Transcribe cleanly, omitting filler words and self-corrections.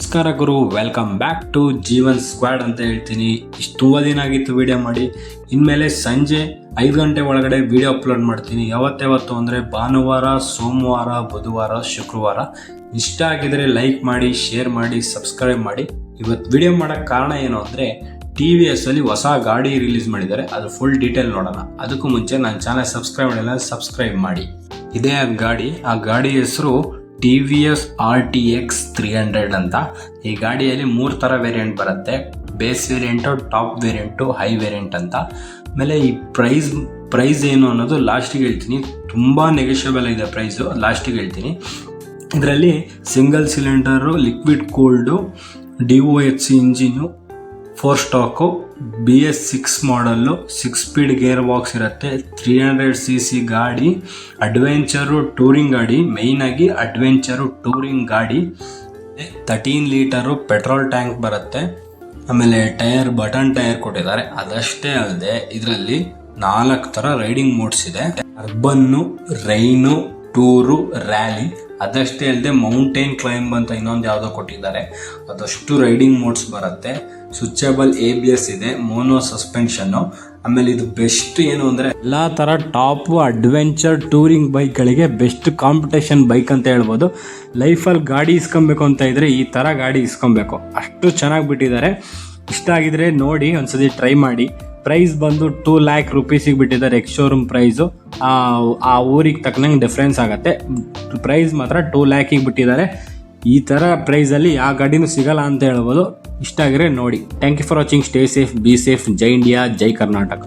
ನಮಸ್ಕಾರ ಗುರು, welcome back to Jeevan squad ಅಂತ ಹೇಳ್ತೀನಿ. ತುಂಬ ದಿನ ಆಗಿತ್ತು ವಿಡಿಯೋ ಮಾಡಿ. ಇನ್ಮೇಲೆ ಸಂಜೆ 5 ಗಂಟೆ ಒಳಗಡೆ ವಿಡಿಯೋ ಅಪ್ಲೋಡ್ ಮಾಡ್ತೀನಿ. ಯಾವತ್ತು ಅಂದರೆ ಭಾನುವಾರ, ಸೋಮವಾರ, ಬುಧವಾರ, ಶುಕ್ರವಾರ. ಇಷ್ಟ ಆಗಿದ್ರೆ ಲೈಕ್ ಮಾಡಿ, ಶೇರ್ ಮಾಡಿ, ಸಬ್ಸ್ಕ್ರೈಬ್ ಮಾಡಿ. ಇವತ್ತು ವಿಡಿಯೋ ಮಾಡೋಕ್ಕೆ ಕಾರಣ ಏನು ಅಂದರೆ TVS ಅಲ್ಲಿ ಹೊಸ ಗಾಡಿ ರಿಲೀಸ್ ಮಾಡಿದ್ದಾರೆ. ಅದು ಫುಲ್ ಡೀಟೇಲ್ ನೋಡೋಣ. ಅದಕ್ಕೂ ಮುಂಚೆ ನನ್ನ ಚಾನಲ್ ಸಬ್ಸ್ಕ್ರೈಬ್ ಮಾಡಿಲ್ಲ, ಸಬ್ಸ್ಕ್ರೈಬ್ ಮಾಡಿ. ಇದೇ ಆ ಗಾಡಿ ಹೆಸರು TVS RTX 300 ಅಂತ. ಈ ಗಾಡಿಯಲ್ಲಿ 3 ಥರ ವೇರಿಯಂಟ್ ಬರುತ್ತೆ. Base variant, top variant, high variant ಅಂತ. ಆಮೇಲೆ ಈ ಪ್ರೈಸ್ ಏನು ಅನ್ನೋದು ಲಾಸ್ಟಿಗೆ ಹೇಳ್ತೀನಿ. ತುಂಬ ನೆಗೋಷಿಯಬಲ್ ಇದೆ ಪ್ರೈಸು, ಲಾಸ್ಟಿಗೆ ಹೇಳ್ತೀನಿ. ಇದರಲ್ಲಿ single cylinder, liquid cooled, DOHC engine, 4 stock, BS6 ಮಾಡಲ್ಲು, 6 speed gear box ಇರುತ್ತೆ, 300cc ಗಾಡಿ, ಅಡ್ವೆಂಚರು ಟೂರಿಂಗ್ ಗಾಡಿ. ಮೇಯ್ನಾಗಿ ಅಡ್ವೆಂಚರು ಟೂರಿಂಗ್ ಗಾಡಿ. 13 ಲೀಟರು ಪೆಟ್ರೋಲ್ ಟ್ಯಾಂಕ್ ಬರುತ್ತೆ. ಆಮೇಲೆ ಟೈರ್, ಬಟನ್ ಟೈರ್ ಕೊಟ್ಟಿದ್ದಾರೆ. ಅದಷ್ಟೇ ಅಲ್ಲದೆ ಇದರಲ್ಲಿ 4 ಥರ ರೈಡಿಂಗ್ ಮೋಡ್ಸ್ ಇದೆ. ಅರ್ಬನ್ನು, ರೈನು, ಟೂರು, ರ್ಯಾಲಿ. ಅದಷ್ಟೇ ಅಲ್ಲದೆ ಮೌಂಟೇನ್ ಕ್ಲೈಂಬ್ ಅಂತ ಇನ್ನೊಂದು ಯಾವುದೋ ಕೊಟ್ಟಿದ್ದಾರೆ. ಅದಷ್ಟು ರೈಡಿಂಗ್ ಮೋಡ್ಸ್ ಬರುತ್ತೆ. ಸ್ವಿಚಬಲ್ ABS ಇದೆ, ಮೋನೋ ಸಸ್ಪೆನ್ಷನ್ನು. ಆಮೇಲೆ ಇದು ಬೆಸ್ಟ್ ಏನು ಅಂದರೆ ಎಲ್ಲ ಥರ ಟಾಪು ಅಡ್ವೆಂಚರ್ ಟೂರಿಂಗ್ ಬೈಕ್ಗಳಿಗೆ ಬೆಸ್ಟ್ ಕಾಂಪಿಟೇಷನ್ ಬೈಕ್ ಅಂತ ಹೇಳ್ಬೋದು. ಲೈಫಲ್ಲಿ ಗಾಡಿ ಇಸ್ಕೊಬೇಕು ಅಂತ ಇದ್ದರೆ ಈ ಥರ ಗಾಡಿ ಇಸ್ಕೊಬೇಕು, ಅಷ್ಟು ಚೆನ್ನಾಗಿ ಬಿಟ್ಟಿದ್ದಾರೆ. ಇಷ್ಟ ಆಗಿದ್ರೆ ನೋಡಿ, ಒಂದ್ಸತಿ ಟ್ರೈ ಮಾಡಿ. ಪ್ರೈಸ್ ಬಂದು 2 lakh ರೂಪೀಸಿಗೆ ಬಿಟ್ಟಿದ್ದಾರೆ. ಎಕ್ಸ್ ಶೋರೂಮ್ ಪ್ರೈಸು ಆ ಊರಿಗೆ ತಕ್ಕನಂಗೆ ಡಿಫ್ರೆನ್ಸ್ ಆಗುತ್ತೆ. ಪ್ರೈಸ್ ಮಾತ್ರ 2 lakhಗೆ ಬಿಟ್ಟಿದ್ದಾರೆ. ಈ ಥರ ಪ್ರೈಸಲ್ಲಿ ಯಾವ ಗಾಡಿನೂ ಸಿಗಲ್ಲ ಅಂತ ಹೇಳ್ಬೋದು. ಇಷ್ಟ ಆಗಿದ್ರೆ ನೋಡಿ. Thank you for watching. Stay safe, be safe. ಜೈ ಇಂಡಿಯಾ, ಜೈ ಕರ್ನಾಟಕ.